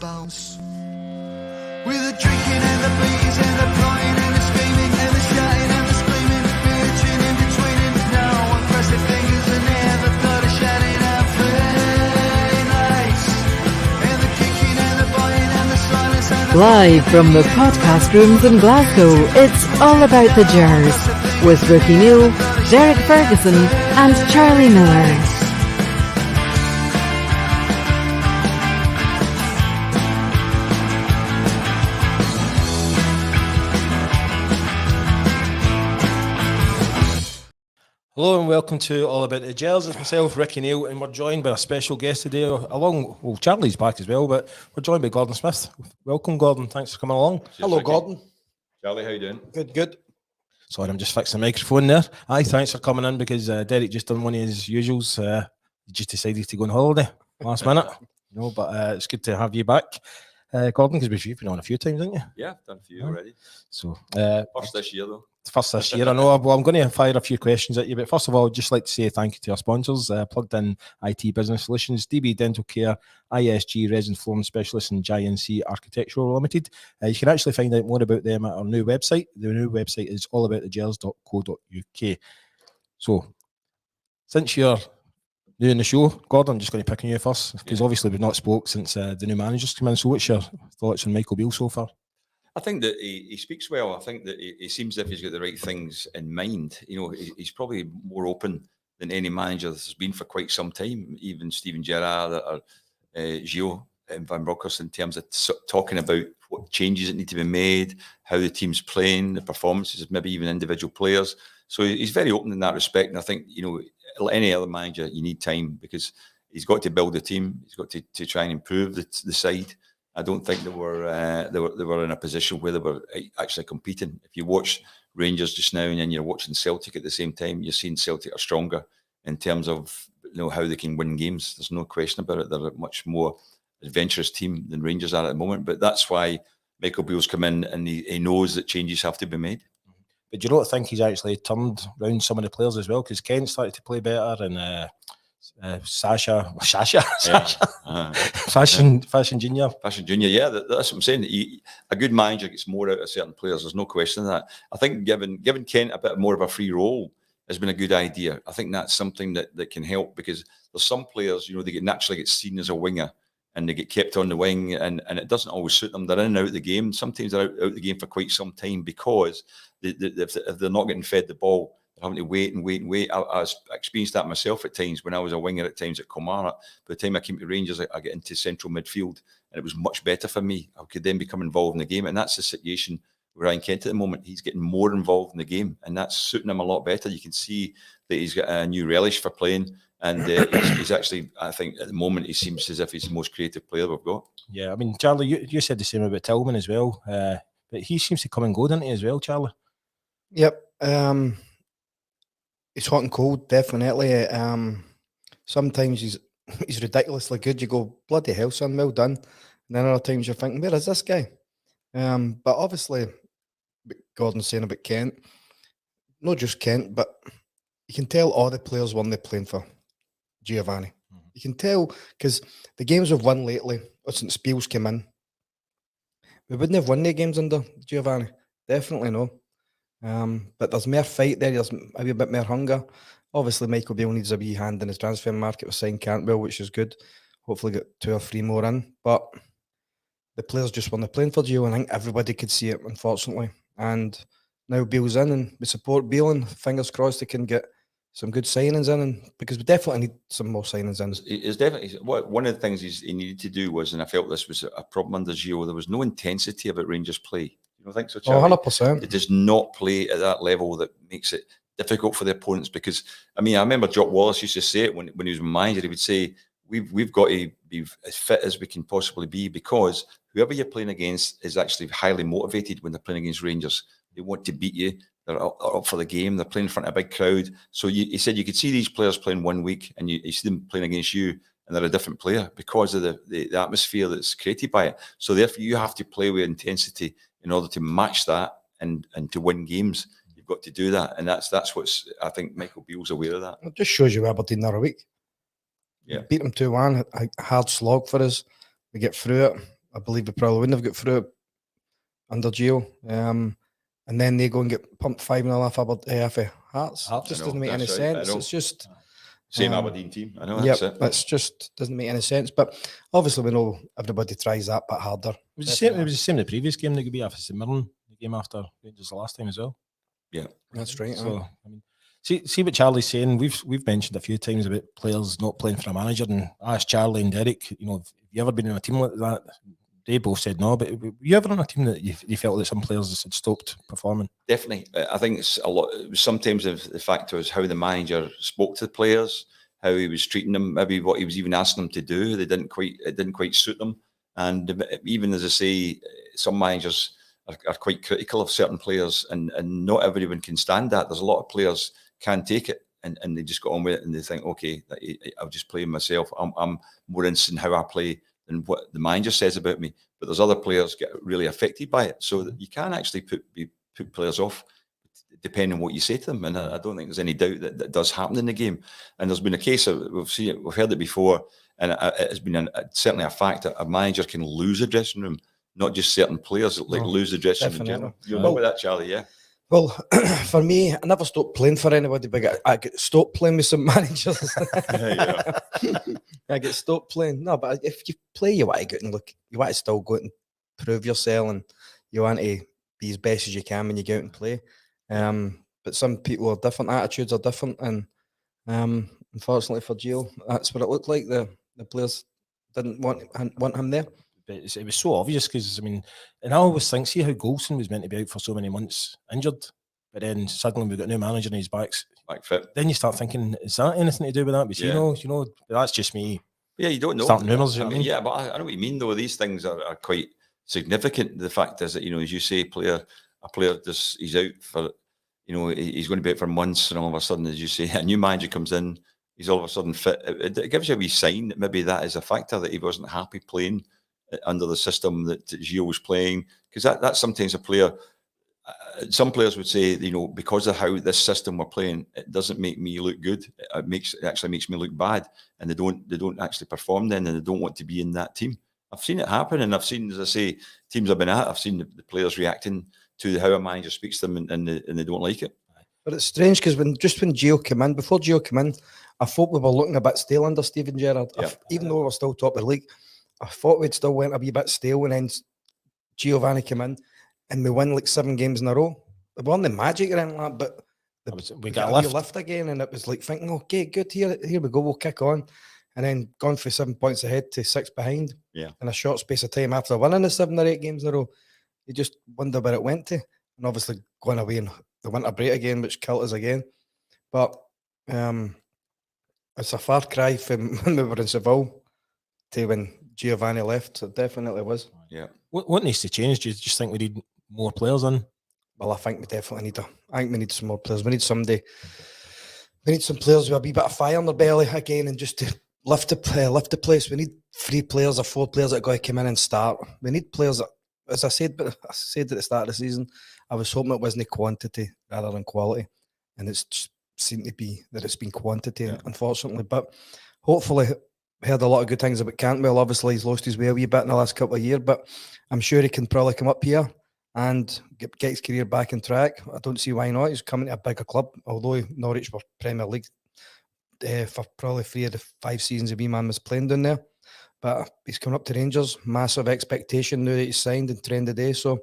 bounce. With the drinking and the bees and the crying and the screaming and the shouting and the screaming, the bitching in between it. Now one press their fingers and they have a blood of shouting out very nice. And the kicking and the biting and the silence and the... Live from the podcast rooms in Glasgow, it's all about the Gers with Ricki Neill, Derek Ferguson and Charlie Miller. Hello and welcome to All About the Gers. It's myself, Ricki Neill, and we're joined by a special guest today. Charlie's back as well, but we're joined by Gordon Smith. Welcome, Gordon. Thanks for coming along. Hello, Gordon. Charlie, how you doing? Good. Sorry, I'm just fixing the microphone there. Aye, thanks for coming in because Derek just done one of his usuals. He just decided to go on holiday last minute. But it's good to have you back, Gordon, because you've been on a few times, haven't you? Yeah, I've done a few already. So First this year, though. First this year, I know. Well, I'm going to fire a few questions at you, but first of all, I'd just like to say thank you to our sponsors, Plugged In IT Business Solutions, DB Dental Care, ISG Resin Flooring Specialists, and JNC Architectural Limited. You can actually find out more about them at our new website. The new website is allaboutthegers.co.uk. So, since you're doing the show, Gordon, I'm just going to pick on you first, because obviously we've not spoke since the new manager's come in. So what's your thoughts on Michael Beale so far? I think that he speaks well. I think that he seems as if he's got the right things in mind. He's probably more open than any manager that's been for quite some time. Even Steven Gerrard or Gio and Van Bronckhorst, in terms of talking about what changes that need to be made, how the team's playing, the performances, maybe even individual players. So he's very open in that respect. And I think, like any other manager, you need time because he's got to build the team. He's got to try and improve the side. I don't think they were in a position where they were actually competing. If you watch Rangers just now and then you're watching Celtic at the same time, you're seeing Celtic are stronger in terms of how they can win games. There's no question about it. They're a much more adventurous team than Rangers are at the moment. But that's why Michael Beale's come in and he knows that changes have to be made. But do you not think he's actually turned around some of the players as well? Because Kent started to play better and Fashion Junior. Fashion Junior, yeah, that's what I'm saying. A good manager gets more out of certain players. There's no question of that. I think giving Kent a bit more of a free role has been a good idea. I think that's something that can help because there's some players, they naturally get seen as a winger and they get kept on the wing and it doesn't always suit them. They're in and out of the game. Sometimes they're out the game for quite some time because if they're not getting fed the ball, having to wait. I experienced that myself at times when I was a winger at times at Kilmarnock. By the time I came to Rangers, I get into central midfield and it was much better for me. I could then become involved in the game. And that's the situation with Ryan Kent at the moment. He's getting more involved in the game and that's suiting him a lot better. You can see that he's got a new relish for playing and he's actually, I think at the moment, he seems as if he's the most creative player we've got. Yeah, I mean, Charlie, you said the same about Tillman as well. But he seems to come and go, doesn't he, as well, Charlie? Yep. It's hot and cold, definitely. Sometimes he's ridiculously good. You go, bloody hell, son, well done. And then other times you're thinking, where is this guy? But obviously, Gordon's saying about Kent, not just Kent, but you can tell all the players weren't playing for Giovanni. Mm-hmm. You can tell because the games we've won lately, since Beale's came in, we wouldn't have won the games under Giovanni. Definitely no. But there's more fight there. There's maybe a bit more hunger. Obviously, Michael Beale needs a wee hand in his transfer market with signing Cantwell, which is good. Hopefully, get 2 or 3 more in. But the players just weren't playing for Gio, and I think everybody could see it, unfortunately. And now Beale's in, and we support Beale, and fingers crossed they can get some good signings in, and because we definitely need some more signings in. It's definitely one of the things he needed to do was, and I felt this was a problem under Gio. There was no intensity about Rangers play. You don't think so, Charlie? 100%. It does not play at that level that makes it difficult for the opponents because, I remember Jock Wallace used to say it when he was manager. He would say, we've got to be as fit as we can possibly be because whoever you're playing against is actually highly motivated when they're playing against Rangers. They want to beat you. They're up for the game. They're playing in front of a big crowd. So he said you could see these players playing one week and you see them playing against you and they're a different player because of the atmosphere that's created by it. So therefore you have to play with intensity in order to match that and to win games. You've got to do that. And that's what's, I think Michael Beale's aware of that. It just shows you Aberdeen the other week. Yeah. Beat them 2-1, a hard slog for us. We get through it. I believe we probably wouldn't have got through it under Gio. And then they go and get pumped 5-0 for Hearts. Hearts, Just I know, doesn't make any that's right, I sense. know. It's just Same Um, Aberdeen team. I know that's it. That's just doesn't make any sense. But obviously, we know everybody tries that bit harder. It was the same. It was the same in the previous game. They could be after St Mirren, the game after Rangers the last time as well. Yeah, That's right. So I mean, see what Charlie's saying. We've mentioned a few times about players not playing for a manager, and I asked Charlie and Derek, have you ever been in a team like that? They both said no, but were you ever on a team that you felt that some players had stopped performing? definitely. I think it's a lot. Sometimes the factor is how the manager spoke to the players, how he was treating them, maybe what he was even asking them to do. It didn't quite suit them. And even as I say, some managers are quite critical of certain players, and not everyone can stand that. There's a lot of players can take it, and they just go on with it, and they think, okay, I'll just play myself. I'm more interested in how I play than what the manager says about me. But there's other players get really affected by it, so that you can actually put players off depending on what you say to them. And I don't think there's any doubt that that does happen in the game. And there's been a case of, we've heard it before, and it has been certainly a fact that a manager can lose a dressing room, not just certain players, lose the dressing room in general. You know about that, Charlie? Yeah. Well, for me, I never stopped playing for anybody, but I get stopped playing with some managers. I get stopped playing. No, but if you play, you want to go out and look. You want to still go out and prove yourself, and you want to be as best as you can when you go out and play. But some people are different. Attitudes are different, and unfortunately for Gio, that's what it looked like. The players didn't want him there. But it was so obvious because, I mean, and I always think, see how Goulson was meant to be out for so many months injured, but then suddenly we've got a new manager and he's back fit. Then you start thinking, is that anything to do with that? But that's just me. Yeah, you don't know. Starting rumours, you know what I mean? Yeah, but I know what you mean, though. These things are quite significant. The fact is that, as you say, a player he's out for, he's going to be out for months, and all of a sudden, as you say, a new manager comes in, he's all of a sudden fit. It gives you a wee sign that maybe that is a factor, that he wasn't happy playing under the system that Gio was playing, because that's sometimes a player. Some players would say, because of how this system we're playing, it doesn't make me look good. It actually makes me look bad, and they don't actually perform then, and they don't want to be in that team. I've seen it happen, and I've seen, as I say, teams I've been at, I've seen the players reacting to how a manager speaks to them, and they don't like it. But it's strange because when Gio came in, before Gio came in, I thought we were looking a bit stale under Steven Gerrard. Yeah. Even though we're still top of the league, I thought we'd still went a wee bit stale, and then Giovanni came in, and we won like 7 games in a row. It wasn't the magic or anything like that, but we got a lift again, and it was like thinking, okay, good, here we go, we'll kick on. And then gone for 7 points ahead to 6 behind in a short space of time after winning the 7 or 8 games in a row. You just wonder where it went to. And obviously going away in the winter break again, which killed us again. But it's a far cry from when we were in Seville to when Giovanni left. So it definitely was. Yeah. What needs to change? Do you just think we need more players in? Well, I think we definitely need some more players. We need some players with a wee bit of fire in their belly again, and just to lift the place. We need 3 players or 4 players that are going to come in and start. We need players that, as I said at the start of the season, I was hoping it wasn't quantity rather than quality, and it's just seemed to be that it's been quantity, unfortunately. But hopefully, heard a lot of good things about Cantwell. Obviously, he's lost his way a wee bit in the last couple of years, but I'm sure he can probably come up here and get his career back on track. I don't see why not. He's coming to a bigger club, although Norwich were Premier League for probably 3 of the 5 seasons a wee man was playing down there. But he's coming up to Rangers. Massive expectation now that he's signed and trained today. So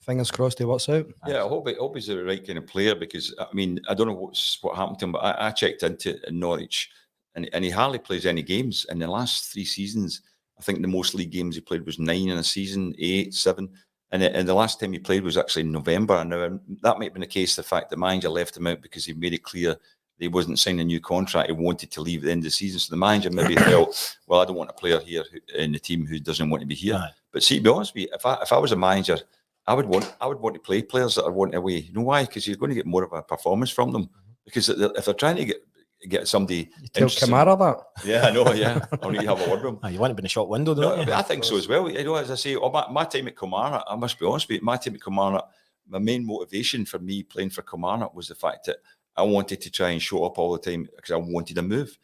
fingers crossed he works out. Yeah, I hope he's the right kind of player, because, I mean, I don't know what happened to him, but I checked into Norwich, and he hardly plays any games. In the last 3 seasons, I think the most league games he played was 9 in a season, 8, 7. And the last time he played was actually in November. And now that might have been the case, the fact the manager left him out because he made it clear that he wasn't signing a new contract. He wanted to leave at the end of the season. So the manager maybe felt, well, I don't want a player here in the team who doesn't want to be here. Right. But see, to be honest with you, if I was a manager, I would want to play players that are wanting away. You know why? Because you're going to get more of a performance from them. Because if they're trying to get somebody, you tell Kamara that. Yeah, I know. Yeah, I'll need to have a word with him. You want to be in a short window, don't you? I think so as well. As I say, my time at Kilmarnock, I must be honest with you, my time at Kilmarnock, my main motivation for me playing for Kilmarnock was the fact that I wanted to try and show up all the time because I wanted to move.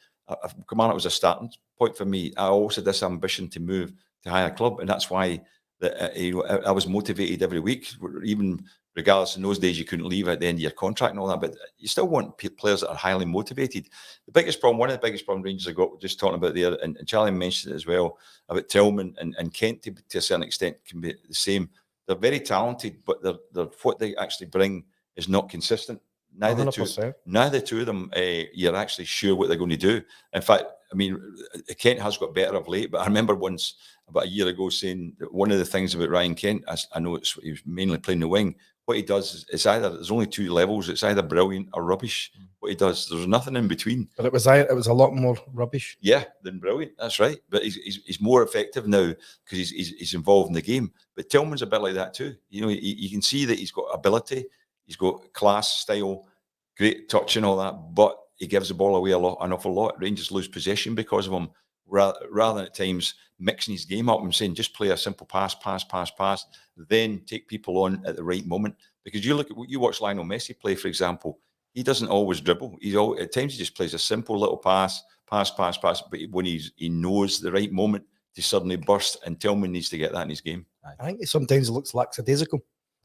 Kilmarnock was a starting point for me. I also had this ambition to move to a higher club, and that's why I was motivated every week, even regardless in those days you couldn't leave at the end of your contract and all that, but you still want players that are highly motivated. The biggest problem, one of the biggest problems Rangers have got, just talking about there, and Charlie mentioned it as well, about Tillman and Kent to a certain extent can be the same. They're very talented, but they're what they actually bring is not consistent. Neither two of them, you're actually sure what they're going to do. In fact, I mean, Kent has got better of late, but I remember once about a year ago saying that one of the things about Ryan Kent, I know he was mainly playing the wing. What he does is either, there's only two levels, it's either brilliant or rubbish. What he does, there's nothing in between. But it was a lot more rubbish. Yeah, than brilliant. That's right. But he's more effective now because he's involved in the game. But Tillman's a bit like that too. You know, you can see that he's got ability, he's got class, style, great touch and all that, but he gives the ball away an awful lot. Rangers lose possession because of him, rather than at times mixing his game up and saying just play a simple pass, then take people on at the right moment. Because you watch Lionel Messi play, for example, he doesn't always dribble. At times he just plays a simple little pass. But when he knows the right moment to suddenly burst, and Tillman needs to get that in his game. I think sometimes he looks lackadaisical.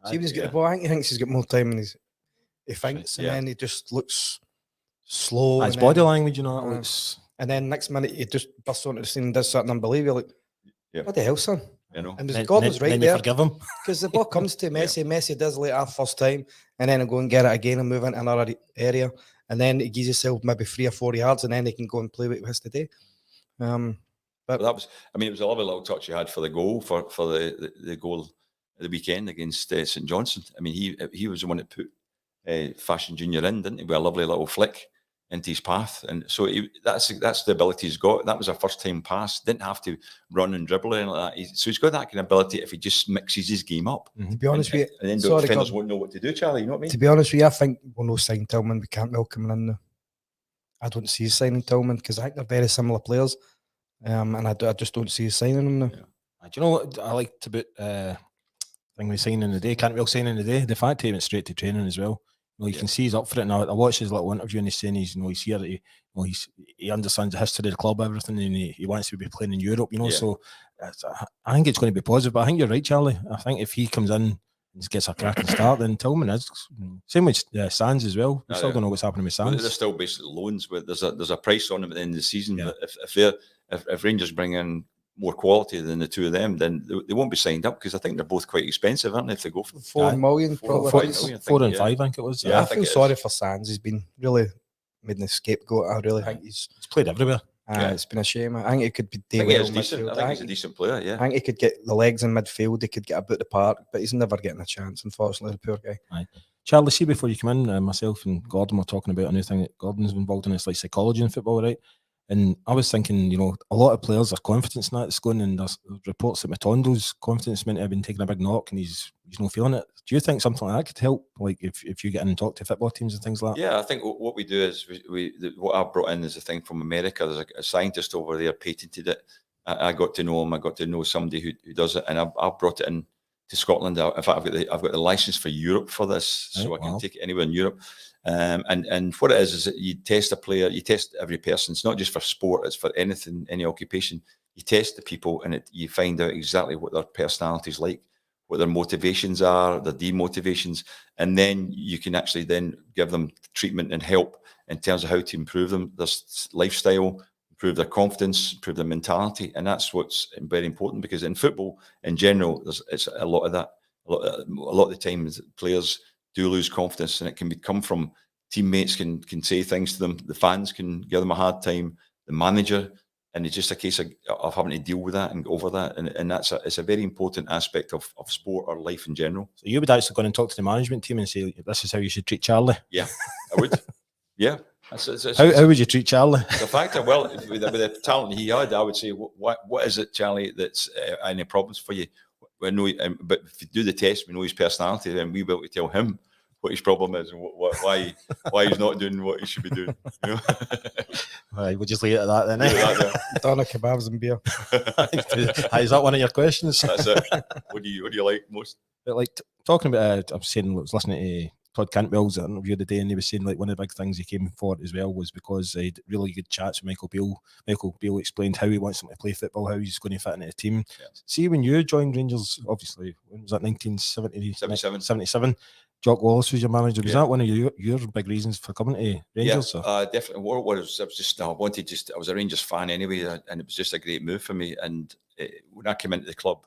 See when he's got the ball, I think he thinks he's got more time than he thinks, and then he just looks slow. His body language, you know, that looks. And then next minute he just busts onto the scene and does something unbelievable. Like, what the hell, son? You know, and Gordon's right then there. you forgive him because the ball comes to Messi. Messi does late our first time, and then he'll go and get it again and move into another area, and then he gives himself maybe 3 or 4 yards, and then he can go and play what he has to do. But that was, I mean, it was a lovely little touch he had for the goal for the goal at the weekend against St Johnstone. I mean, he was the one that put Fashion Junior in, didn't he? With a lovely little flick into his path, and so that's the ability he's got. That was a first time pass. Didn't have to run and dribble or anything like that. So he's got that kind of ability if he just mixes his game up. To be honest with you, and then the defenders won't know what to do, Charlie. You know what I mean? To be honest with you, I think we'll no sign Tillman. We can't welcome him in now. I don't see signing Tillman because I think they're very similar players, and I just don't see signing him now. Yeah. Do you know what I liked about thing we signing the day? Cantwell signing the day. The fact he went straight to training as well. You can see he's up for it now. I watched his little interview and he's saying he's here. He understands the history of the club, everything, and he wants to be playing in Europe. So I think it's going to be positive. But I think you're right, Charlie. I think if he comes in and gets a cracking start, then Tillman is. Same with Sands as well. We still don't know what's happening with Sands. They're still basically loans, but there's a price on them at the end of the season. Yeah. But if Rangers bring in more quality than the two of them, then they won't be signed up because I think they're both quite expensive, aren't they? If they go for 4 million, probably 4 and 5, I think it was. Yeah, I feel sorry for Sands. He's been really made the scapegoat. I really think he's played everywhere. It's been a shame. I think he could be. I think he's a decent player. Yeah, I think he could get the legs in midfield. He could get about the park, but he's never getting a chance. Unfortunately, the poor guy. Aye. Charlie, see, before you come in, myself and Gordon were talking about a new thing that Gordon's involved in. It's like psychology in football, right? And I was thinking, a lot of players, their confidence in that's going, and there's reports that Matondo's confidence meant to have been taking a big knock and he's not feeling it. Do you think something like that could help? Like if you get in and talk to football teams and things like that? Yeah, I think what we do is what I've brought in is a thing from America. There's a scientist over there patented it. I got to know him. I got to know somebody who does it, and I've brought it in to Scotland. In fact, I've got the license for Europe for this, so I can take it anywhere in Europe. And what it is that you test a player, you test every person. It's not just for sport; it's for anything, any occupation. You test the people, and you find out exactly what their personality's like, what their motivations are, their demotivations, and then you can actually then give them treatment and help in terms of how to improve them, their lifestyle, improve their confidence, improve their mentality, and that's what's very important. Because in football, in general, it's a lot of that. A lot of the times, players do lose confidence, and it can come from teammates can say things to them, the fans can give them a hard time, the manager, and it's just a case of having to deal with that and go over that, and it's a very important aspect of sport or life in general. So you would actually go and talk to the management team and say, this is how you should treat Charlie? Yeah, I would. Yeah. How would you treat Charlie? The fact that, well, with the talent he had, I would say, what is it, Charlie, that's any problems for you? But if you do the test, we know his personality, then we will tell him what his problem is and why he's not doing what he should be doing. Right, we'll just leave it at that then. Doner, kebabs and beer. Is that one of your questions? That's it. What do you like most? But like talking about, I was listening to Todd Cantwell's interview today, and he was saying like one of the big things he came for as well was because he had really good chats with Michael Beale. Michael Beale explained how he wants him to play football, how he's going to fit into the team. Yeah. See, when you joined Rangers, obviously, when was that, 1977? 77. Jock Wallace was your manager. Was Yeah. that one of your big reasons for coming to Rangers? Yeah, definitely. What it was, I was a Rangers fan anyway, and it was just a great move for me. And when I came into the club,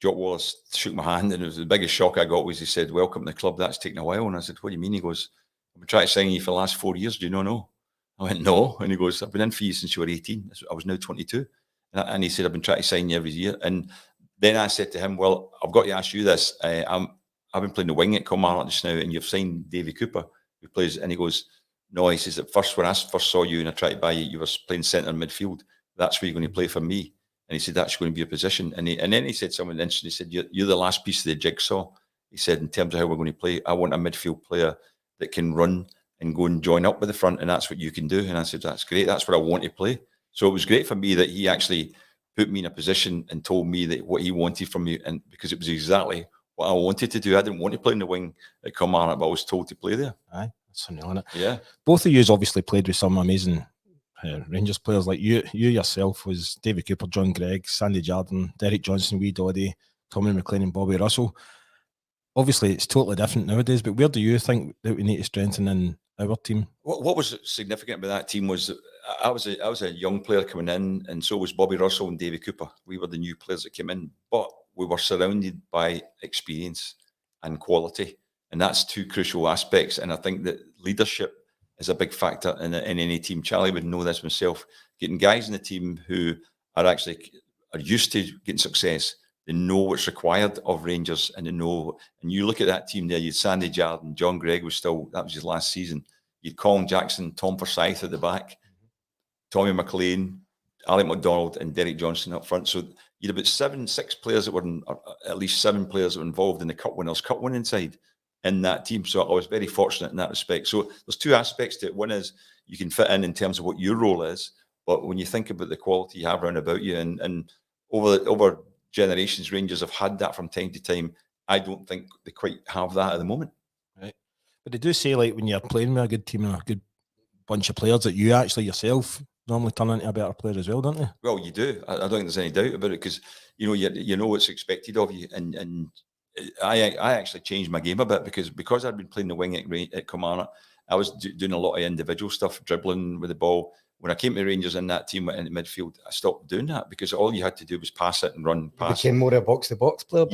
Jock Wallace shook my hand, and it was the biggest shock I got was he said, "Welcome to the club. That's taken a while." And I said, "What do you mean?" He goes, "I've been trying to sign you for the last 4 years. Do you not know?" I went, "No." And he goes, "I've been in for you since you were 18. I was now 22. And he said, "I've been trying to sign you every year." And then I said to him, "Well, I've got to ask you this. I've been playing the wing at Kilmarnock just now, and you've signed Davy Cooper, who plays." And he goes, "No." He says, "At first, when I first saw you and I tried to buy you, you were playing centre midfield. That's where you're going to play for me." And he said, "That's going to be your position." And then he said something interesting. He said, "You're the last piece of the jigsaw." He said, "In terms of how we're going to play, I want a midfield player that can run and go and join up with the front, and that's what you can do." And I said, "That's great. That's what I want to play." So it was great for me that he actually put me in a position and told me that what he wanted from me, and because it was exactly what I wanted to do. I didn't want to play in the wing at Kilmarnock, but I was told to play there. Aye, that's something on it. Yeah. Both of you obviously played with some amazing Rangers players. Like you yourself was David Cooper, John Gregg, Sandy Jardine, Derek Johnson, Wee Doddy, Tommy McLean and Bobby Russell. Obviously, it's totally different nowadays, but where do you think that we need to strengthen in our team? What was significant about that team was I was a young player coming in, and so was Bobby Russell and Davy Cooper. We were the new players that came in, but we were surrounded by experience and quality, and that's two crucial aspects. And I think that leadership is a big factor in any team. Charlie would know this himself. Getting guys in the team who are used to getting success. They know what's required of Rangers, and they know. And you look at that team there. You had Sandy Jardine, John Gregg that was his last season. You'd Colin Jackson, Tom Forsyth at the back, Tommy McLean, Alec MacDonald, and Derek Johnson up front. So you'd about 6 players that were at least 7 players that were involved in the cup winning side in that team. So I was very fortunate in that respect. So there's 2 aspects to it. One is you can fit in terms of what your role is, but when you think about the quality you have around about you, and over generations, Rangers have had that from time to time. I don't think they quite have that at the moment. Right. But they do say, like, when you're playing with a good team and a good bunch of players, that you actually yourself normally turn into a better player as well, don't you? Well, you do. I don't think there's any doubt about it, because you know what's expected of you, and I actually changed my game a bit because I'd been playing the wing at Kilmarnock. I was doing a lot of individual stuff, dribbling with the ball. When I came to Rangers in that team in the midfield, I stopped doing that, because all you had to do was pass it and run past. Became more a box-to-box player.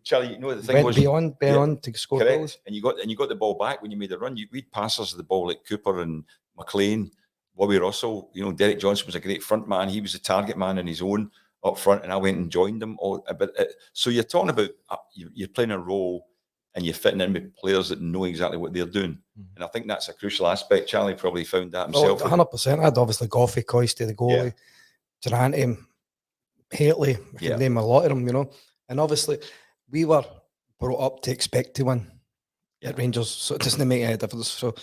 Charlie, the thing was beyond to score correct. goals. And you got the ball back when you made a run. We'd pass us the ball like Cooper and McLean, Bobby Russell. Derek Johnson was a great front man. He was a target man on his own up front, and I went and joined them all. So you're talking about you're playing a role, and you're fitting in with players that know exactly what they're doing. And I think that's a crucial aspect. Charlie probably found that himself. 100%. I had obviously Goffey, Coisty, the goalie, Durante, Haley, I can name a lot of them, And obviously, we were brought up to expect to win at Rangers, so it doesn't make any difference. So,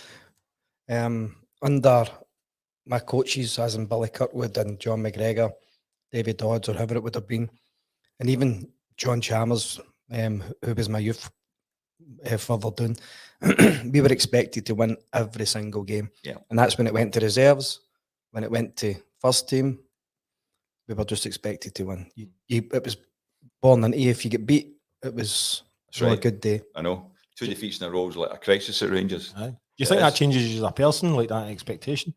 under my coaches, as in Billy Kirkwood and John McGregor, David Dodds, or whoever it would have been, and even John Chalmers, who was my youth further down, we were expected to win every single game. Yeah. And that's when it went to reserves. When it went to first team, we were just expected to win. It was born into you. If you get beat, it was a good day. I know. 2 defeats in a row was like a crisis at Rangers. Aye. Do you think that changes you as a person, like that expectation?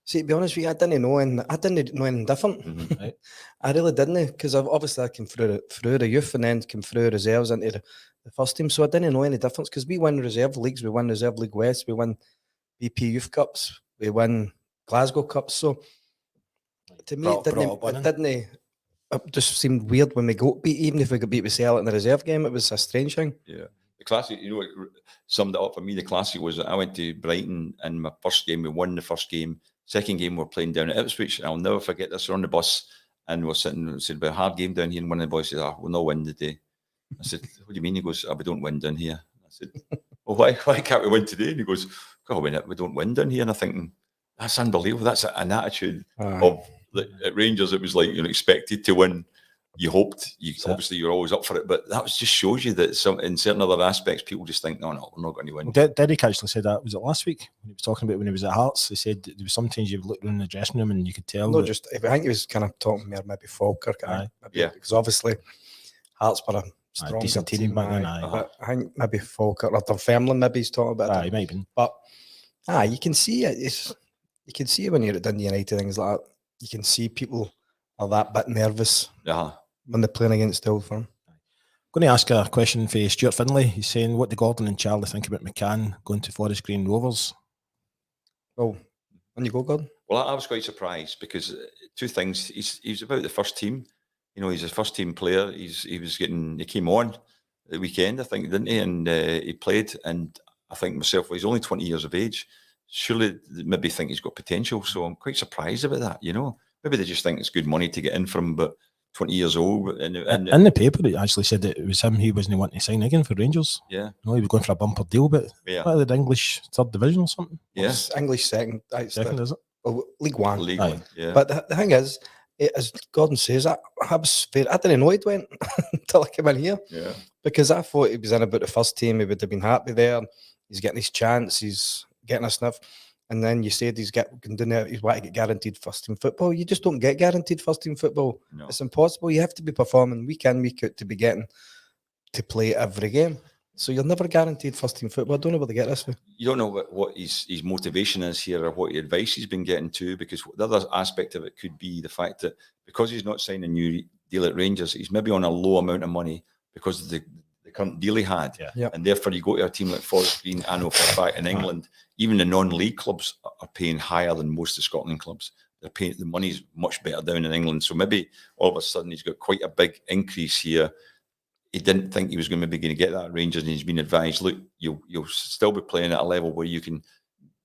See, to be honest with you, I didn't know anything different. Mm-hmm. Right. I really didn't, because I came through the youth and then came through reserves into the first team. So I didn't know any difference, because we win reserve leagues, we win Reserve League West, we win BP Youth Cups, we win Glasgow Cups. So to me, it just seemed weird when we got beat. Even if we got beat with Celtic in the reserve game, it was a strange thing. Yeah. The classic, what summed it up for me, the classic was that I went to Brighton in my first game. We won the first game. Second game, we're playing down at Ipswich. And I'll never forget this. We're on the bus and we're sitting and said, "About a hard game down here." And one of the boys said, "We'll not win today." I said, "What do you mean?" He goes, "We don't win down here." I said, "Well, why can't we win today?" And he goes, "God, we don't win down here." And I'm thinking, that's unbelievable. That's an attitude of at Rangers. It was like you're expected to win you hoped. Obviously you're always up for it, but that just shows you that in certain other aspects, people just think, no, we're not going to win. Derek actually said that, was it last week when he was talking about when he was at Hearts? He said there was sometimes you looked around the dressing room and you could tell. No, I think he was kind of talking more maybe Falkirk. Because obviously Hearts were a strong decent team back then. But I think maybe Falkirk or Dunfermline, maybe he's talking about it. He might be. But you can see it. You can see when you're at Dundee United, things like that. You can see people are that bit nervous when they're playing against Old Firm. I'm going to ask a question for Stuart Finlay. He's saying, what do Gordon and Charlie think about McCann going to Forest Green Rovers? Well, when you go, Gordon? Well, I was quite surprised because two things. He's about the first team. You know, he's a first team player. He came on the weekend, I think, didn't he? And he played. And I think myself, he's only 20 years of age. Surely maybe think he's got potential. So I'm quite surprised about that, you know. Maybe they just think it's good money to get in from, but 20 years old. And in the paper, it actually said that it was him. He wasn't wanting to sign again for Rangers. Yeah. No, he was going for a bumper deal, but what, the English third division or something? Yeah. It's English second. Second, is it? Well, League One. League One, yeah. But the thing is, as Gordon says, I didn't know he'd went until I came in here. Yeah. Because I thought he was in about the first team. He would have been happy there. He's getting his chance. He's getting a sniff. And then you said he's wanting to get guaranteed first team football. You just don't get guaranteed first team football. No. It's impossible. You have to be performing week in, week out to be getting to play every game. So you're never guaranteed first team football. I don't know where they get this from. You don't know what his motivation is here or what advice he's been getting to, because the other aspect of it could be the fact that because he's not signing a new deal at Rangers, he's maybe on a low amount of money because of the current deal he had. Yeah. And therefore you go to a team like Forest Green, I know for a fact in England, even the non-league clubs are paying higher than most of the Scotland clubs. They're paying, the money's much better down in England. So maybe all of a sudden he's got quite a big increase here. He didn't think he was going to get that at Rangers, and he's been advised, look, you'll still be playing at a level where you can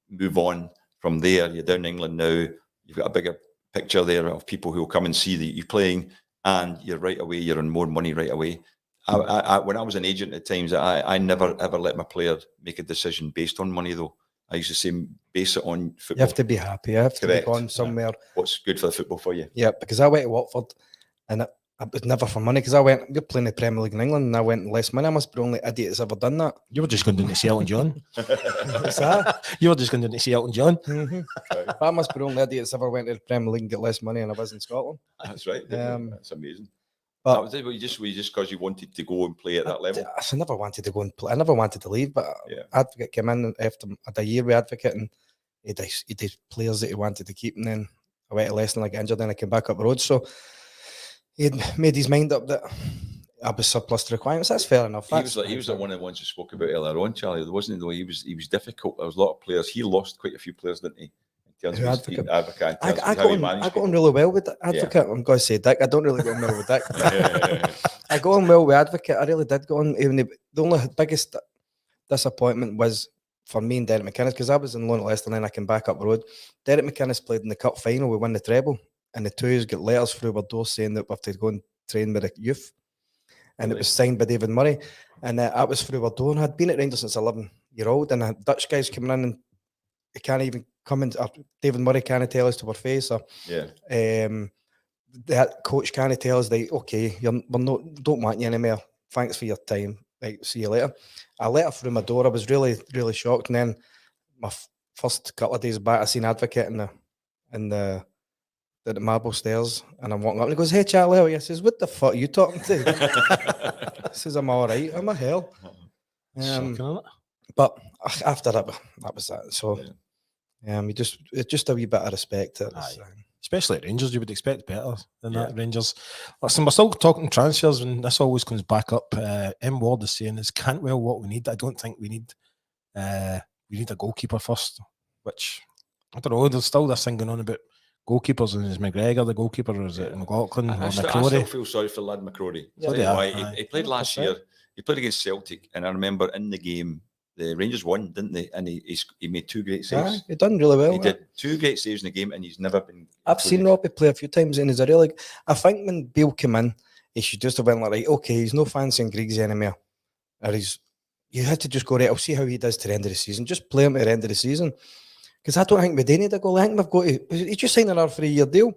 move on from there. You're down in England now. You've got a bigger picture there of people who will come and see that you're playing, and you're on more money right away. When I was an agent at times, I never ever let my player make a decision based on money, though. I used to say base it on football. You have to be happy. You have to be going somewhere. What's good for the football for you? Yeah, because I went to Watford and it was never for money, because we're playing the Premier League in England and I went less money. I must be the only idiot that's ever done that. You were just going down to see Elton John. What's that? You were just going down to see Elton John. Mm-hmm. I must be the only idiot that's ever went to the Premier League and get less money, and I was in Scotland. That's right. That's amazing. But was it just because you wanted to go and play at that level? I never wanted to go and play. I never wanted to leave, but Advocate came in after a year with Advocate, and he did players that he wanted to keep, and then I went to Leicester and I got injured, and I came back up the road. So he had made his mind up that I was surplus to requirements. That's fair enough. He was like one of the ones who spoke about earlier on, Charlie. There wasn't, though. He was difficult. There was a lot of players. He lost quite a few players, didn't he? Advocate. I got on really well with Advocate. I'm going to say Dick. I don't really get on well with Dick. I got on well with Advocate. I really did go on. Even the only biggest disappointment was for me and Derek McInnes, because I was in loan at Leicester and then I came back up the road. Derek McInnes played in the cup final. We won the treble, and the two of us got letters through our door saying that we have to go and train with the youth. And it was signed by David Murray, and that was through our door. And I'd been at Rangers since 11-year-old, and Dutch guys coming in and they can't even come in. David Murray can't tell us to our face. Or, that coach can't tell us, like, okay, don't want you anymore. Thanks for your time. Right, see you later. A letter through my door. I was really, really shocked. And then my first couple of days back, I seen Advocate in the marble stairs, and I'm walking up and he goes, "Hey Charlie, how are you?" I says, "What the fuck are you talking to?" I says, "I'm all right. I'm a hell." But after that was that. So just a wee bit of respect. Especially at Rangers, you would expect better than that. Rangers. Listen, we're still talking transfers, and this always comes back up. M Ward is saying, "Is Cantwell what we need?" I don't think we need. We need a goalkeeper first, which I don't know. There's still this thing going on about goalkeepers, and is McGregor the goalkeeper, or is it McLaughlin or McCrory? I still feel sorry for lad McCrory. He played last year. He played against Celtic, and I remember in the game, the Rangers won, didn't they? And he made two great saves. He done really well. He did two great saves in the game, and he's never been. I've seen Robbie play a few times, and he's a really. I think when Bale came in, he should just have been like, right, okay, he's no fancying Griggs anymore, or you had to just go, right, I'll see how he does to the end of the season. Just play him at the end of the season. Because I don't think we do need a goal. I think we've got to. He's just signed another 3-year deal.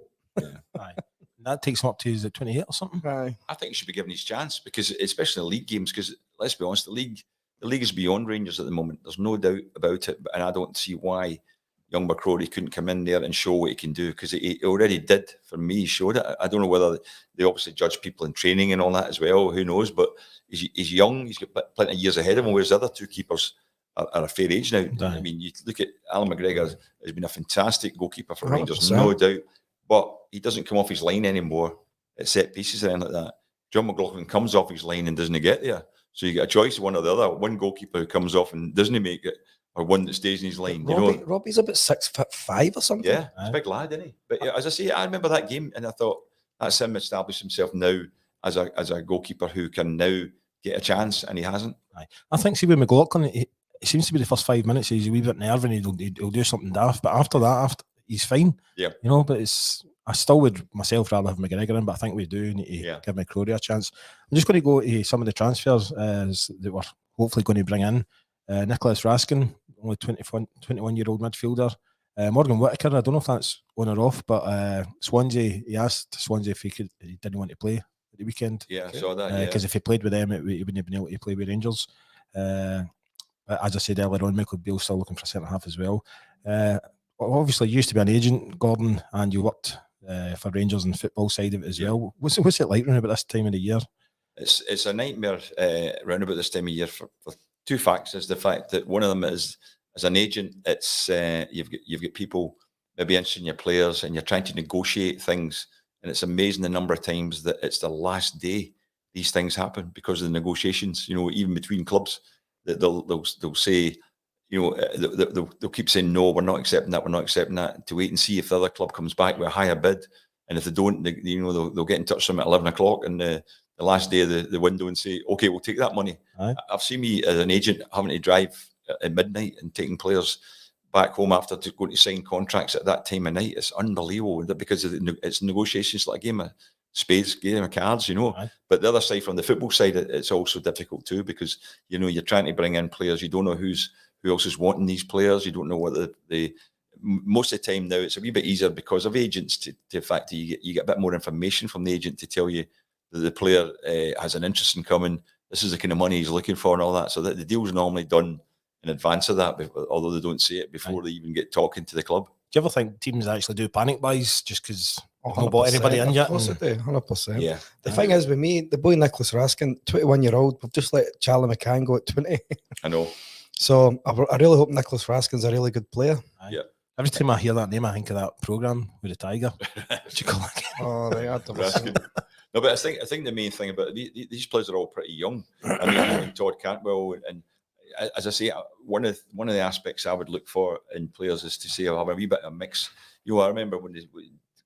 That takes him up to, is it 28 or something? Aye. I think he should be given his chance, because especially in the league games, because let's be honest, the league is beyond Rangers at the moment. There's no doubt about it, and I don't see why young McCrory couldn't come in there and show what he can do, because he already did. For me, he showed it. I don't know whether they obviously judge people in training and all that as well. Who knows? But he's young. He's got plenty of years ahead of him, whereas the other two keepers are a fair age now. Aye. I mean, you look at Alan McGregor has been a fantastic goalkeeper for Rangers, 100%. no doubt. But he doesn't come off his line anymore at set pieces or anything like that. John McLaughlin comes off his line and doesn't get there. So you get a choice of one or the other. One goalkeeper who comes off and doesn't make it, or one that stays in his line. Robbie's about 6'5" or something. Yeah, he's a big lad, isn't he? But as I say, I remember that game and I thought, that's him established himself now as a goalkeeper who can now get a chance, and he hasn't. Aye. I think, see, with McLaughlin, it seems to be the first 5 minutes he's a wee bit nervy and he'll do something daft, but after that, he's fine. Yeah. But I still would myself rather have McGregor in, but I think we do need to give McCrory a chance. I'm just going to go to some of the transfers that we're hopefully going to bring in. Nicholas Raskin, only 21-year-old midfielder. Morgan Whittaker, I don't know if that's on or off, but Swansea, he asked Swansea if he didn't want to play at the weekend. Yeah, I saw that. Because if he played with them, he wouldn't have been able to play with Rangers. But as I said earlier on, Michael Beale's still looking for a centre half as well. Obviously, you used to be an agent, Gordon, and you worked for Rangers and the football side of it as well. What's it like around about this time of the year? It's a nightmare round about this time of year for two facts. Is the fact that one of them is, as an agent, it's you've got people maybe interested in your players and you're trying to negotiate things, and it's amazing the number of times that it's the last day these things happen because of the negotiations. Even between clubs, that they'll say, they'll keep saying no, we're not accepting that, to wait and see if the other club comes back with a higher bid, and if they don't, they'll get in touch with them at 11 o'clock and the last day of the window and say, okay, we'll take that money. Aye. I've seen me as an agent having to drive at midnight and taking players back home after going to sign contracts at that time of night. It's unbelievable because it's negotiations like a game of spades, game of cards, Aye. But the other side, from the football side, it's also difficult too, because you're trying to bring in players. You don't know who else is wanting these players. You don't know what most of the time now it's a wee bit easier because of agents to the fact that you get a bit more information from the agent to tell you that the player has an interest in coming. This is the kind of money he's looking for and all that. So that the deal's normally done in advance of that, although they don't say it before they even get talking to the club. Do you ever think teams actually do panic buys just because they've not bought anybody in yet? Of course they do, 100%. Yeah. The thing is with me, the boy Nicholas Raskin, 21-year-old, we've just let Charlie McCann go at 20. I know. So I really hope Nicholas Raskin's a really good player. Aye. Yeah. Every time I hear that name, I think of that programme with the tiger. What you call it? Oh, right, I'd have a Raskin. No, but I think the main thing about these players are all pretty young. I mean, even Todd Cantwell, and as I say, one of the aspects I would look for in players is to say I'll have a wee bit of a mix. I remember when the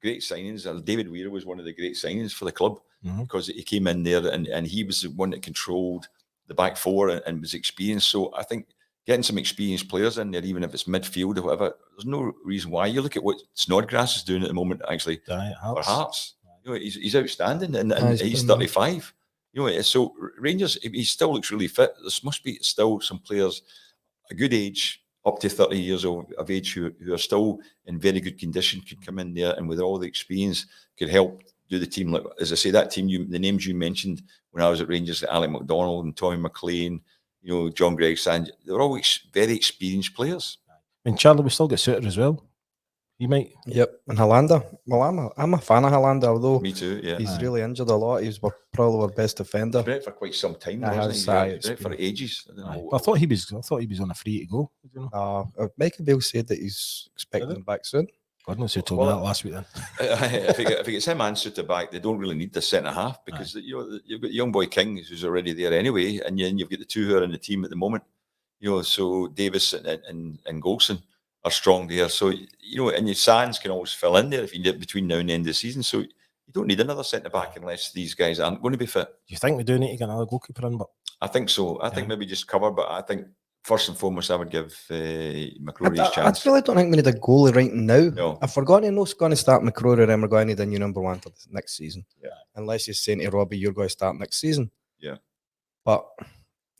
great signings, David Weir was one of the great signings for the club, because he came in there and he was the one that controlled the back four and was experienced. So I think getting some experienced players in there, even if it's midfield or whatever, there's no reason why. You look at what Snodgrass is doing at the moment, actually, for Hearts. He's outstanding, and he's 35. So Rangers, he still looks really fit. There must be still some players a good age, up to 30 years of age, who are still in very good condition, could come in there and with all the experience could help do the team. Like, as I say, that team, the names you mentioned when I was at Rangers, Alec McDonald and Tommy McLean, John Gregg Sanj, they're all very experienced players. I mean, Charlie, we still get Suter as well. You might. Yep, and Hollander. Well, I'm a fan of Hollander, although Me too, yeah. he's really injured a lot. He's probably our best defender. He's been out for quite some time now, Aye, hasn't he? aye, He's been out for ages. I don't know. I thought he was on a free to go. Michael Beale said that he's expecting him back soon. God knows who told me that last week then. if it gets him and Suter back, they don't really need the centre half, because you've got young boy King who's already there anyway, and then you've got the two who are in the team at the moment. So Davis and Golson are strong there. So and your Sands can always fill in there if you need it between now and the end of the season. So you don't need another centre back unless these guys aren't going to be fit. Do you think we do need to get another goalkeeper in? But I think so. I think maybe just cover, but I think first and foremost, I would give McCrory his chance. I really don't think we need a goalie right now. No. If we're going to start McCrory, then we're going to need a new number one for the next season. Yeah. Unless you're saying to Robbie, you're going to start next season. Yeah. But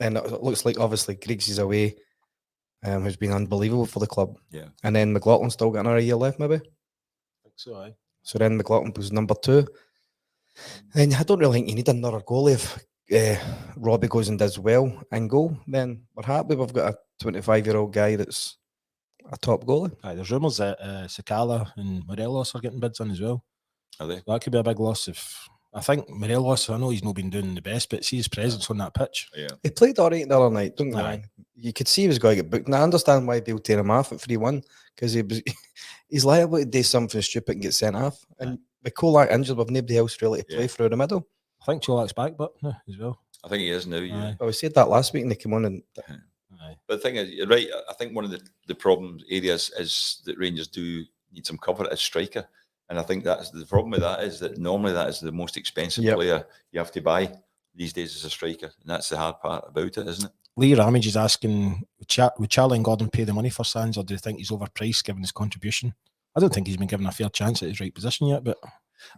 then it looks like obviously Griggs is away, who's been unbelievable for the club. Yeah. And then McLaughlin's still got another year left, maybe. I think so, aye. So then McLaughlin was number two. And I don't really think you need another goalie. If Robbie goes and does well and goal, then we're happy. We've got a 25-year-old guy that's a top goalie. There's rumours that Sakala and Morelos are getting bids on as well. Are they? That could be a big loss. If I think Morelos, I know he's not been doing the best, but see his presence on that pitch. Yeah. He played all right the other night. Don't get me Aye. wrong. You could see he was going to get booked. And I understand why people tear him off at 3-1 because he's liable to do something stupid and get sent off. And with Kolak injured, with nobody else really to play through the middle. I think Cholak's back, but as well. I think he is now. Yeah. Aye. Well, we said that last week and they came on and Aye. But the thing is, you're right. I think one of the problem areas is that Rangers do need some cover as striker. And I think that's the problem with that is that normally that is the most expensive player you have to buy these days as a striker. And that's the hard part about it, isn't it? Lee Ramage is asking, would Charlie and Gordon pay the money for Sands, or do you think he's overpriced given his contribution? I don't think he's been given a fair chance at his right position yet, but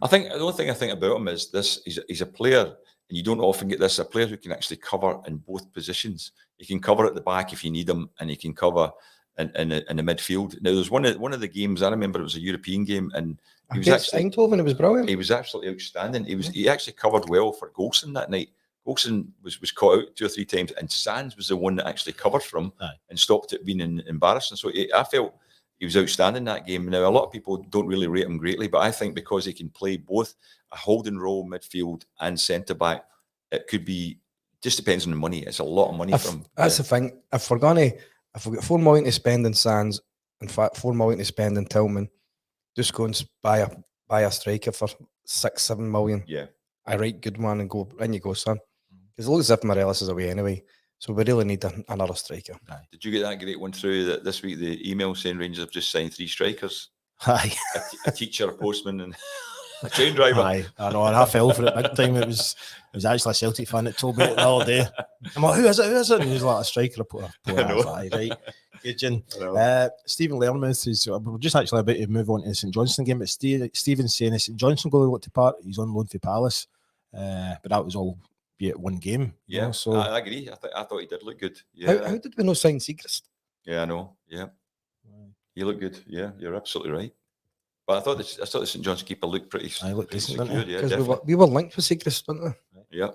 I think the only thing I think about him is this: he's a player, and you don't often get this, a player who can actually cover in both positions. He can cover at the back if you need him, and he can cover in the midfield. Now, there's one of the games I remember, it was a European game, and he was actually Eindhoven, it was brilliant. he was absolutely outstanding. He actually covered well for Golson that night. Golson was caught out 2 or 3 times, and Sands was the one that actually covered for him and stopped it being embarrassing. So I felt he was outstanding that game. Now, a lot of people don't really rate him greatly, but I think because he can play both a holding role, midfield, and centre back, it could be, just depends on the money. It's a lot of money from him. That's the thing. If we've got 4 million to spend in Sands, in fact, 4 million to spend in Tillman, just go and buy a striker for 6-7 million. Yeah. A right good one, and go, in you go, son. Because it looks as if Morelos is away anyway. So we really need another striker. Did you get that great one through that this week? The email saying Rangers have just signed 3 strikers: aye. a teacher, a postman, and a train driver. Aye, I know, and I fell for it big time. It was actually a Celtic fan that told me it the other day. I'm like, who is it? And he was like, a striker. Aye, right. Good, Jin. Stephen Lermouth is, we're just actually about to move on to the St Johnstone game, but Stephen's saying the St Johnstone goalie looked to part. He's on loan for Palace, but that was all be at one game. Yeah, know, so I agree. I thought he did look good. Yeah. How did we not sign Seacrest? Yeah, I know. Yeah, he looked good. Yeah, you're absolutely right. But I thought the St John's keeper looked pretty. I looked decent, secure. Yeah, Because definitely. we were linked with Seacrest, weren't we? Yeah.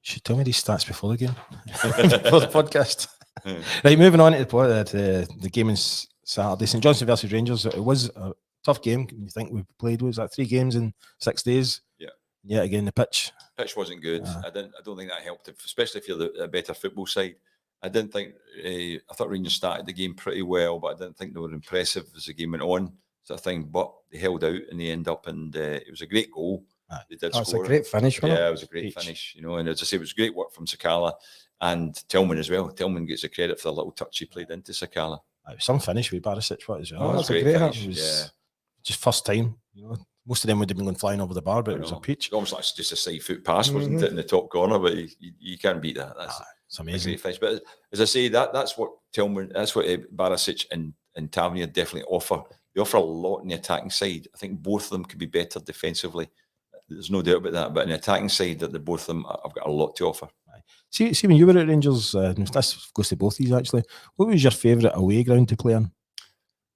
should tell me these stats before the game, before the podcast. Right, moving on to the game on Saturday, St Johnstone versus Rangers. It was a tough game. You think we played, was that 3 games in 6 days? Yeah. Yeah, again, the pitch Wasn't good. I don't think that helped, especially if you're a better football side. I didn't think. I thought Rangers started the game pretty well, but I didn't think they were impressive as the game went on, sort of thing. But they held out in the end up, and it was a great goal. They did That's score. a great finish, wasn't Yeah, it was a great finish. And as I say, it was great work from Sakala and Tillman as well. Tillman gets the credit for the little touch he played into Sakala. some finish with Barisic as well. Oh, that's a Great great finish. It was Yeah. just first time. Most of them would have been going flying over the bar, but it was a peach. Almost like just a side foot pass, wasn't it, in the top corner? But you can't beat that. That's It's a amazing. great finish. But as I say, that's what Tillman, that's what Barisic and Tavernier definitely offer. They offer a lot in the attacking side. I think both of them could be better defensively. There's no doubt about that. But in the attacking side, that the both of them have got a lot to offer. See, when you were at Rangers, this goes to both of these actually. What was your favourite away ground to play on?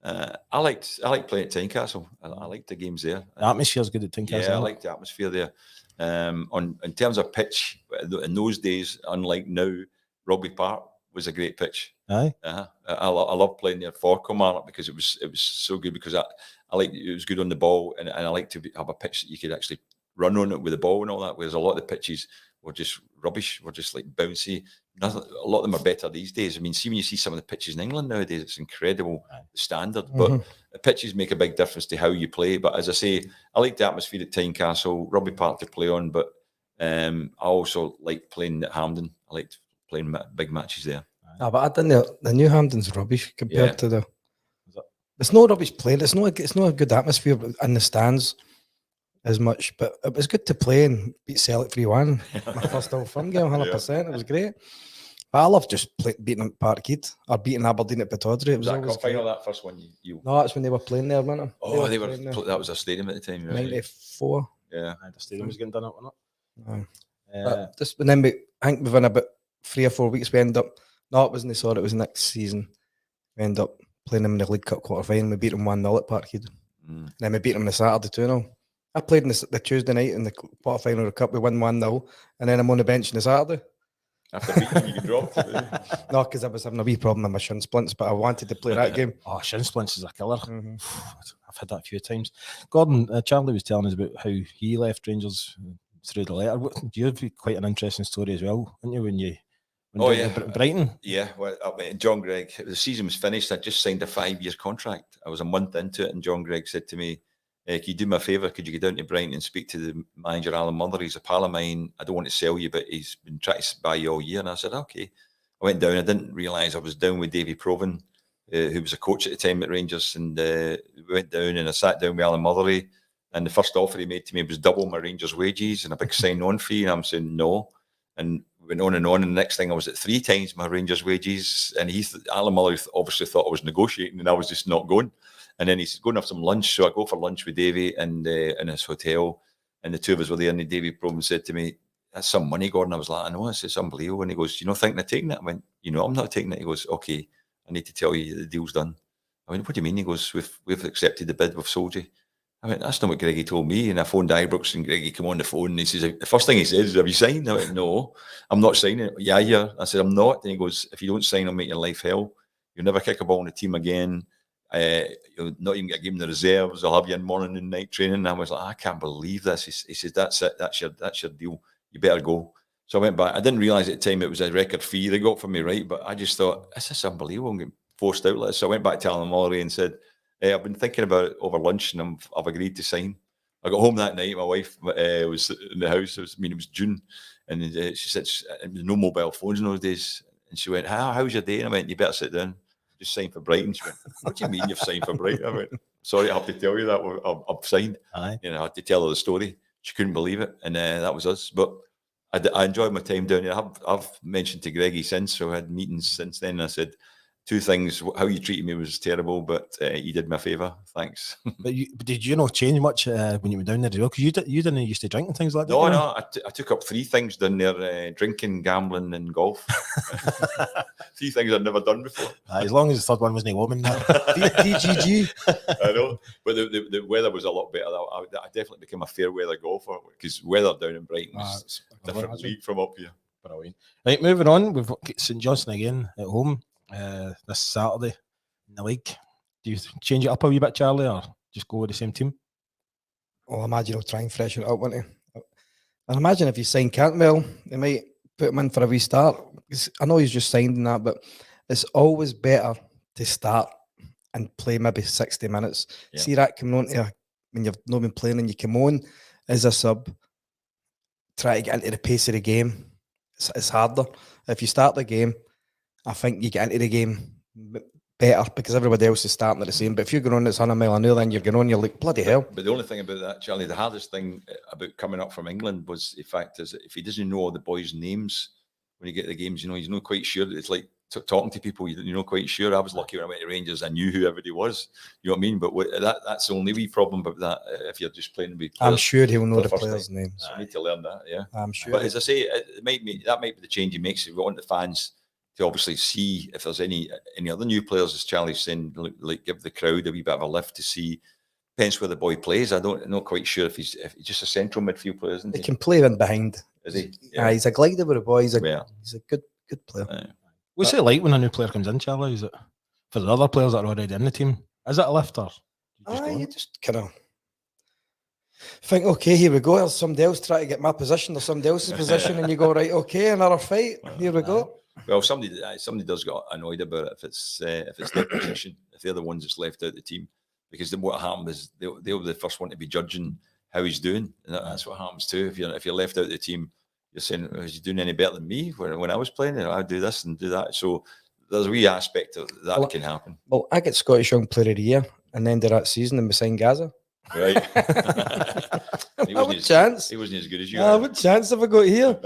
I liked playing at Tynecastle. I liked the games there. The atmosphere's good at Tynecastle. Yeah, I liked the atmosphere there. In terms of pitch, in those days, unlike now, Rugby Park was a great pitch. Aye. I love playing there for Kilmarnock because it was so good, because I liked it was good on the ball, and I like to have a pitch that you could actually run on it with the ball and all that. Whereas a lot of the pitches were just rubbish, were just like bouncy. A lot of them are better these days. I mean, see when you see some of the pitches in England nowadays, it's incredible, the standard. But the pitches make a big difference to how you play. But as I say, I like the atmosphere at Tynecastle, Rugby Park to play on. But I also like playing at Hampden. I liked playing big matches there. But I didn't. The New Hampden's rubbish compared to the. It's no rubbish playing. It's not a good atmosphere in the stands as much. But it was good to play and beat Celtic 3-1. My first Old Firm game, 100%. It was great. But I love just beating them at Parkhead or beating Aberdeen at Pittodrie. It was that always cup final, that first one? No, that's when they were playing there, wasn't it? Oh, they were. playing there. That was a stadium at the time. Right? 94. Yeah. The stadium was getting done up or not. But and then I think within about 3 or 4 weeks we end up. No, it wasn't. They saw it was next season. We end up playing them in the League Cup quarter final. We beat them 1-0 at Parkhead. Then we beat them on the Saturday 2-0. I played in the Tuesday night in the quarter final of the cup. We won 1-0, and then I'm on the bench on the Saturday. After beating you, get dropped. No, because I was having a wee problem with my shin splints, but I wanted to play that game. Oh, shin splints is a killer. Mhm. I've had that a few times. Gordon, Charlie was telling us about how he left Rangers through the letter. You have quite an interesting story as well, didn't you, when you Oh, down to Brighton? Yeah, well, John Gregg, the season was finished. I just signed a 5-year contract. I was a month into it, and John Gregg said to me, can you do me a favour? Could you go down to Brighton and speak to the manager, Alan Mother? He's a pal of mine. I don't want to sell you, but he's been trying to buy you all year. And I said, okay. I went down. I didn't realise I was down with Davy Provan, who was a coach at the time at Rangers. And we went down and I sat down with Alan Mothery. And the first offer he made to me was double my Rangers wages and a big sign-on fee. And I'm saying no. And we went on. And the next thing I was at 3 times my Rangers wages. And Alan Mothery obviously thought I was negotiating and I was just not going. And then he's going to have some lunch. So I go for lunch with Davy and in his hotel. And the two of us were there. And Davy Provan said to me, that's some money, Gordon. I was like, I know, it's unbelievable. And he goes, you not thinking of taking it? I went, I'm not taking it. He goes, okay, I need to tell you the deal's done. I went, what do you mean? He goes, we've accepted the bid, we've sold you. I went, that's not what Greggy told me. And I phoned Ibrox and Greggy came on the phone and he says, the first thing he says is, have you signed? I went, no, I'm not signing it. Yeah. I said, I'm not. And he goes, if you don't sign, I'll make your life hell. You'll never kick a ball in the team again. You'll not even get a game in the reserves. I'll have you in morning and night training. And I was like, I can't believe this. He says, that's it. That's your deal. You better go. So I went back. I didn't realise at the time it was a record fee they got for me, right? But I just thought, this is unbelievable. I'm getting forced out like this. So I went back to Alan Mallory and said, hey, I've been thinking about it over lunch and I've agreed to sign. I got home that night. My wife was in the house. It was June. And she said, there was no mobile phones in those days. And she went, how's your day? And I went, you better sit down. Just signed for Brighton. She went, what do you mean you've signed for Brighton? I went, sorry, I have to tell you that I've signed. Aye. I had to tell her the story. She couldn't believe it. And that was us. But I enjoyed my time down there. I've mentioned to Greggy since, so I had meetings since then. And I said, 2 things. How you treated me was terrible, but you did me a favour. Thanks. But did you not change much when you were down there as well? Because you didn't used to drink and things like that. No. I took up 3 things down there: drinking, gambling, and golf. 3 things I'd never done before. As long as the third one wasn't a woman. DGG. I know, but the weather was a lot better. I definitely became a fair weather golfer because weather down in Brighton was a different league from up here. Brilliant. Right, moving on. We've got St Johnstone again at home this Saturday in the league. Do you change it up a wee bit, Charlie, or just go with the same team? Well, I imagine he'll try and freshen it up, won't he? I imagine if you sign Cantwell, they might put him in for a restart. I know he's just signed and that, but it's always better to start and play maybe 60 minutes. Yeah. See that coming on to you when you've not been playing and you come on as a sub, try to get into the pace of the game. It's harder. If you start the game, I think you get into the game better because everybody else is starting at the same. But if you're going on this 100 mile an hour, then you're going on, you're like, bloody hell. But the only thing about that, Charlie, the hardest thing about coming up from England was the fact is that if he doesn't know all the boys' names when you get to the games, he's not quite sure. It's like talking to people, you're not quite sure. I was lucky when I went to Rangers, I knew who everybody was. You know what I mean? But that's the only wee problem about that if you're just playing with players. I'm sure he'll know the first players' time. names. I need to learn that, yeah. I'm sure. But as I say, that might be the change he makes. We want the fans to obviously see if there's any other new players, as Charlie's saying, like give the crowd a wee bit of a lift to see. Depends where the boy plays. I'm not quite sure if he's just a central midfield player, isn't He he? can play in behind. Is he? Yeah. He's a glider with a boy. He's a good player. What's it like when a new player comes in, Charlie? Is it for the other players that are already in the team? Is it a lift or You just kind of think, okay, here we go. There's somebody else trying to get my position or somebody else's position, and you go, right, okay, another fight. Here we go. Well, somebody does get annoyed about it if it's their position, if they're the ones that's left out of the team, because then what happens is they'll be the first one to be judging how he's doing, and that's what happens too. If you're left out of the team, you're saying, is he doing any better than me when I was playing? I do this and do that. So there's a wee aspect of that can happen. Well, I get Scottish Young Player of the Year, and then that season, and we signed Gaza. Right. He wasn't as good as you. What chance have I got here?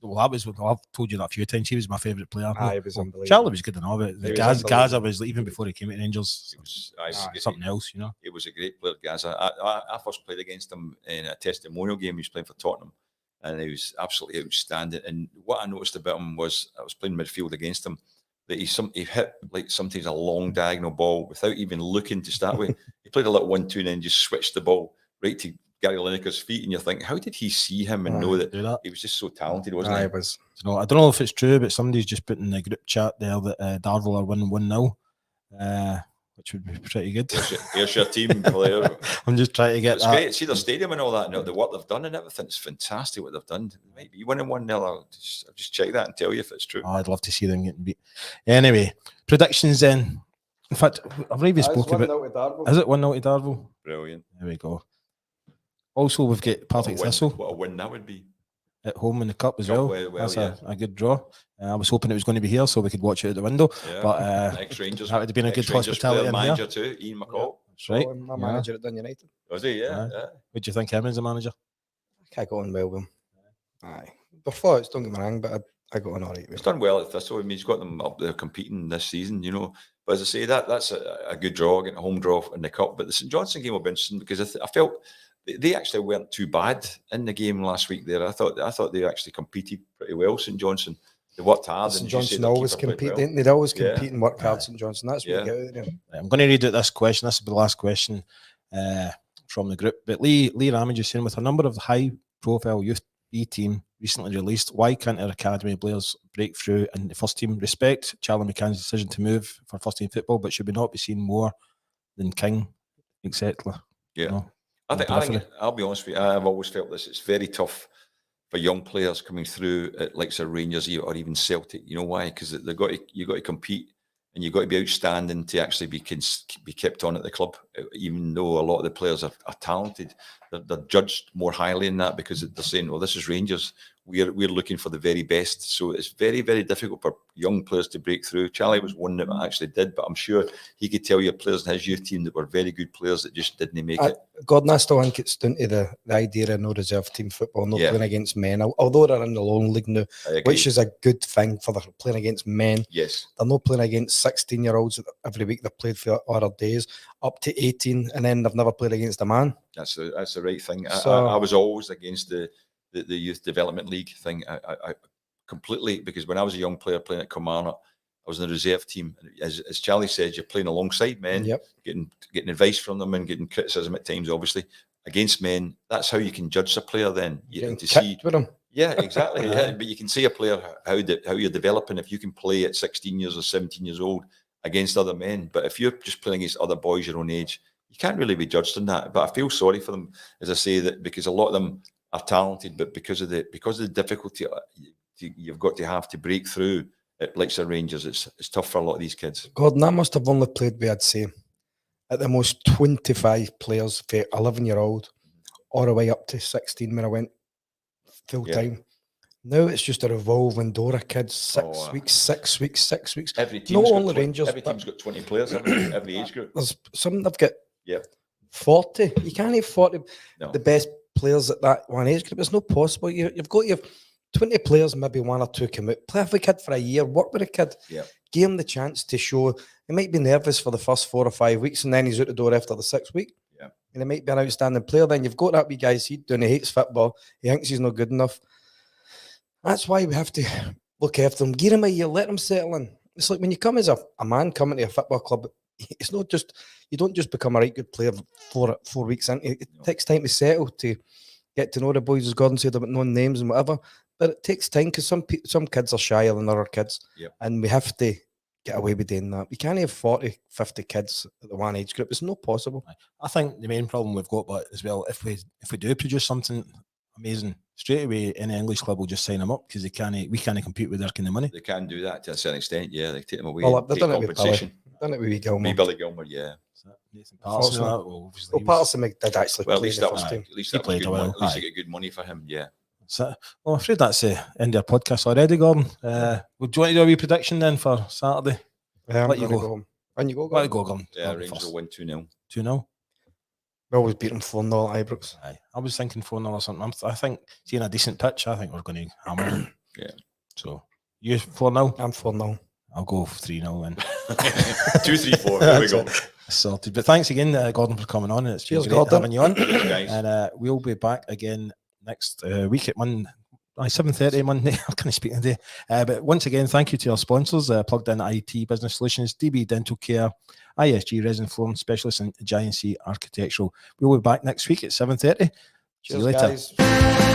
Well, I've told you that a few times. He was my favourite player. He was unbelievable. Charlie was good enough. Gaza was, even before he came to Rangers, something else, He was a great player, Gaza. I first played against him in a testimonial game. He was playing for Tottenham, and he was absolutely outstanding. And what I noticed about him was I was playing midfield against him, that he hit like sometimes a long diagonal ball without even looking to start with. He played a little 1-2 and then just switched the ball right to Gary Lineker's feet, and you think, how did he see him and know that do that? he was just so talented, wasn't he? I was. I don't know if it's true, but somebody's just put in the group chat there that Darvel are winning 1-0, which would be pretty good. Here's your team player. I'm just trying to get It's that. great. See their stadium and all that, and the work they've done and everything. It's fantastic what they've done. They might be winning 1-0. I'll just check that and tell you if it's true. Oh, I'd love to see them getting beat. Anyway, predictions then. In fact, I've already spoken about. Is it 1-0 to Darvel? Brilliant. There we go. Also, we've got Partick Thistle What a win that would be. at home in the cup as Cup, well. well, That's yeah. a good draw. I was hoping it was going to be here so we could watch it at the window. Yeah. But Ex-Rangers. that would have been a good Ex-Rangers hospitality player, in manager here. too, Ian McCall. That's right. My manager at Dun United. Was he? Yeah. Aye. What do you think him as a manager? I got on well with him. Aye. Before it's don't get me wrong, but I got on all right with He's him. done well at Thistle. I mean, he's got them up there competing this season, you know. But as I say, that's a good draw, getting a home draw in the cup. But the St Johnstone game will be interesting because I felt they actually weren't too bad in the game last week there. I thought they actually competed pretty well, St Johnstone. They worked hard. St and as you say, Johnstone their always keeper played compete, well. didn't they? They always Yeah. compete and work hard, St Johnstone. That's what Yeah. you get out of them. I'm going to read out this question. This will be the last question from the group. But Lee Ramage is saying, with a number of high-profile youth B team recently released, why can't our academy players break through in the first team? Respect Charlie McCann's decision to move for first team football, but should we not be seeing more than King, etc.? Yeah. You know, I think periphery. I'll be honest with you. I've always felt this. It's very tough for young players coming through at like Rangers or even Celtic. You know why? Because you've got to compete and you've got to be outstanding to actually be kept on at the club. Even though a lot of the players are talented, they're judged more highly in that because they're saying, "Well, this is Rangers. We're looking for the very best." So it's very, very difficult for young players to break through. Charlie was one that actually did, but I'm sure he could tell you players in his youth team that were very good players that just didn't make it. Gordon, I still think it's down to the idea of no reserve team football, no Yeah. playing against men. Although they're in the lone league now, I agree. which is a good thing for the playing against men. Yes. They're not playing against 16-year-olds every week. They've played for other days, up to 18, and then they've never played against a man. That's the right thing. So- I was always against the youth development league thing. I completely, because when I was a young player playing at Kilmarnock, I was in the reserve team. As Charlie said, you're playing alongside men, Yep. getting advice from them and getting criticism at times, obviously, against men. That's how you can judge a player then. You Getting to see, kicked with them. yeah, exactly. Yeah. But you can see a player, how you're developing if you can play at 16 years or 17 years old against other men. But if you're just playing against other boys your own age, you can't really be judged on that. But I feel sorry for them, as I say, that because a lot of them are talented, but because of the difficulty you've got to have to break through at like Rangers, it's tough for a lot of these kids. Gordon, I must have only played with, I'd say, at the most 25 players for 11-year-old all the way up to 16 when I went full Yeah. time. Now it's just a revolving door of kids. 6 Oh, weeks, 6 weeks, 6 weeks. Every Not team's got only 20 Rangers, every but- team's got 20 players, haven't they? Every age group. There's some they've got Yeah. 40. You can't have 40 No. the best players at that one age group. It's not possible. You've got to have 20 players, maybe one or two come out. Play with a kid for a year, work with a kid. Yeah. Give him the chance to show. He might be nervous for the first 4 or 5 weeks, and then he's out the door after the 6th week. Yeah. And he might be an outstanding player. Then you've got that wee guy he's doing, he hates football. He thinks he's not good enough. That's why we have to look after him. Give him a year, let him settle in. It's like when you come as a man coming to a football club, it's not just, you don't just become a right good player 4 weeks into it. It takes time to settle, to get to know the boys, as Gordon said, about knowing names and whatever. But it takes time because some kids are shyer than other kids. Yep. And we have to get away with doing that. We can't have 40, 50 kids at the one age group. It's not possible. I think the main problem we've got, but as well, if we do produce something amazing, straight away any English club will just sign them up because we can't compete with their kind of money. They can do that to a certain extent. Yeah, they take them away. Well, and they've take done it with compensation. Done it with Gilmore. Maybe Billy Gilmore, yeah. Nathan Patterson, Also- well, obviously Well, he was- Patterson did actually Well, at play least the that was first team. at least He that was played good a while, money. At least aye. they get good money for him. Yeah. So, well, I'm afraid that's the end of our podcast already, Gordon. Well, do you want to do a wee prediction then for Saturday? I'm Let you gonna go. home. And you go, Let it Gordon? go, Gordon. Yeah, Rangers will win 2-0. 2-0. We always beat them 4-0 at Ibrox. Aye. I was thinking 4-0 or something. I think, seeing a decent pitch, I think we're going to hammer them. Yeah. So, you 4-0? I'm 4-0. I'll go 3-0 then. 2, 3, 4. There we go. Sorted. But thanks again, Gordon, for coming on. It's been Cheers, great Gordon. having you on. Guys. And we'll be back again next week at 7:30 Monday. I can't speak today. But once again, thank you to our sponsors, Plugged In IT Business Solutions, DB Dental Care, ISG Resin Flooring Specialists, and Giant Sea Architectural. We'll be back next week at 7:30. See you later. Guys.